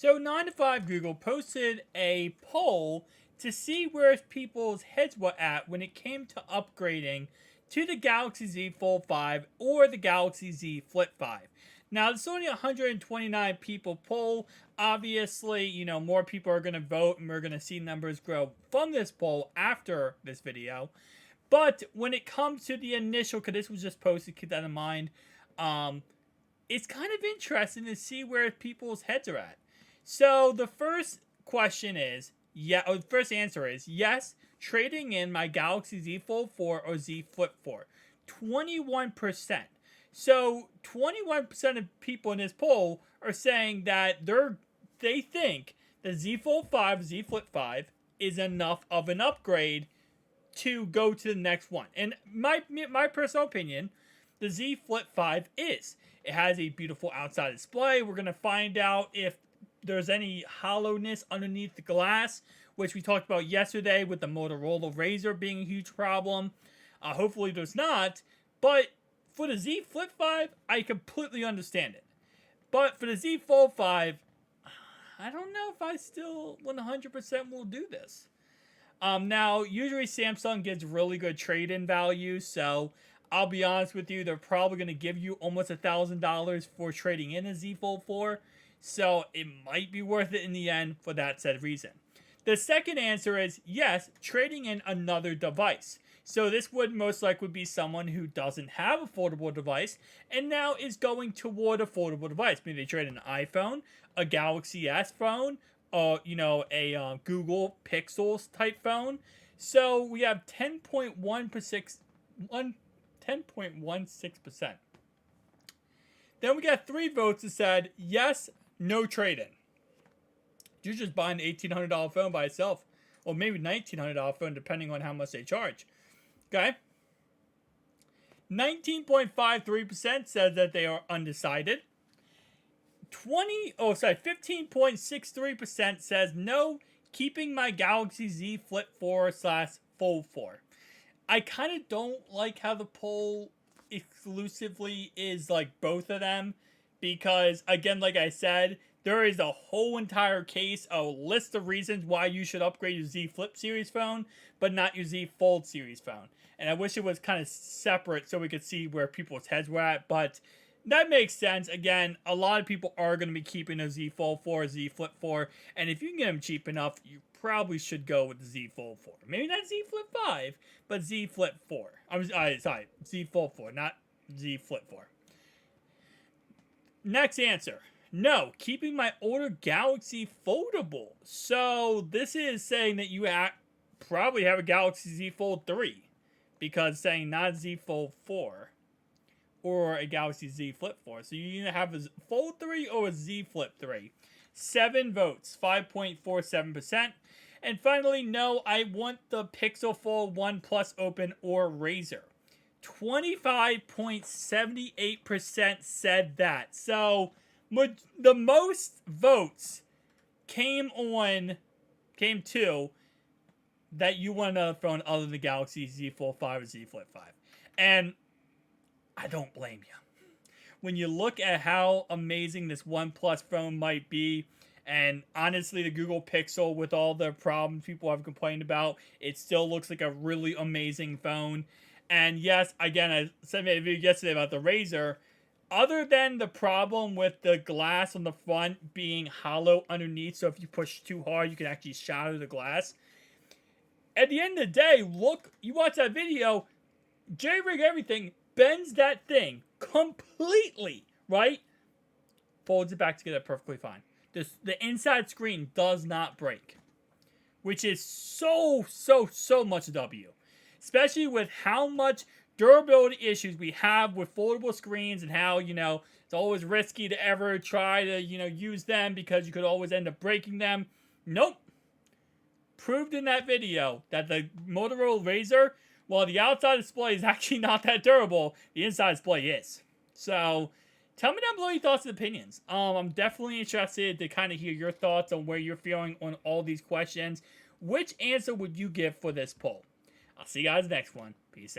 So 9 to 5 Google posted a poll to see where people's heads were at when it came to upgrading to the Galaxy Z Fold 5 or the Galaxy Z Flip 5. Now, it's only 129 people poll. Obviously, more people are going to vote and we're going to see numbers grow from this poll after this video. But when it comes to the initial, because this was just posted, keep that in mind, it's kind of interesting to see where people's heads are at. So the first question is, the first answer is yes, trading in my Galaxy Z Fold 4 or Z Flip 4. 21%. So 21% of people in this poll are saying that they think the Z Fold 5, Z Flip 5 is enough of an upgrade to go to the next one. And my personal opinion, the Z Flip 5 is. It has a beautiful outside display. We're going to find out if there's any hollowness underneath the glass, which we talked about yesterday with the Motorola Razr being a huge problem. Hopefully there's not. But for the Z Flip 5, I completely understand it. But for the Z Fold 5, I don't know if I still 100% will do this. Now, usually Samsung gives really good trade-in value, so I'll be honest with you, they're probably going to give you almost $1,000 for trading in a Z Fold 4, so it might be worth it in the end for that said reason. The second answer is yes, trading in another device. So this would most likely be someone who doesn't have a foldable device and now is going toward a foldable device. Maybe they trade an iPhone, a Galaxy S phone, a Google Pixels type phone. So we have 10.16%. Then we got 3 votes that said yes, no trade-in. You're just buying an $1,800 phone by itself, or maybe $1,900 phone depending on how much they charge. Okay. 19.53% said that they are undecided. 15.63% says no, keeping my Galaxy Z Flip 4/Fold 4. I kind of don't like how the poll exclusively is like both of them, because again, like I said, there is a whole entire case, a list of reasons why you should upgrade your Z Flip series phone, but not your Z Fold series phone. And I wish it was kind of separate so we could see where people's heads were at, but that makes sense. Again, a lot of people are going to be keeping a Z Fold 4, Z Flip 4, and if you can get them cheap enough, you probably should go with the Z Fold 4. Maybe not Z Flip 5, but Z Flip 4. Sorry, Z Fold 4, not Z Flip 4. Next answer. No, keeping my older Galaxy foldable. So this is saying that you probably have a Galaxy Z Fold 3, because saying not Z Fold 4 or a Galaxy Z Flip 4. So you either have a Fold 3 or a Z Flip 3. 7 votes, 5.47%. And finally, no, I want the Pixel Fold 1 Plus Open or Razr. 25.78% said that. So the most votes came to that you want another phone other than the Galaxy Z Fold 5 or Z Flip 5. And I don't blame you. When you look at how amazing this OnePlus phone might be, and honestly, the Google Pixel, with all the problems people have complained about, it still looks like a really amazing phone. And yes, again, I said in a video yesterday about the Razr, other than the problem with the glass on the front being hollow underneath, so if you push too hard, you can actually shatter the glass. At the end of the day, look, you watch that video, JRig everything, bends that thing completely, right? Folds it back together perfectly fine. The inside screen does not break, which is so much W. Especially with how much durability issues we have with foldable screens, and how, it's always risky to ever try to, use them because you could always end up breaking them. Nope. Proved in that video that the Motorola Razr, while the outside display is actually not that durable, the inside display is. So, tell me down below your thoughts and opinions. I'm definitely interested to kind of hear your thoughts on where you're feeling on all these questions. Which answer would you give for this poll? I'll see you guys next one. Peace out.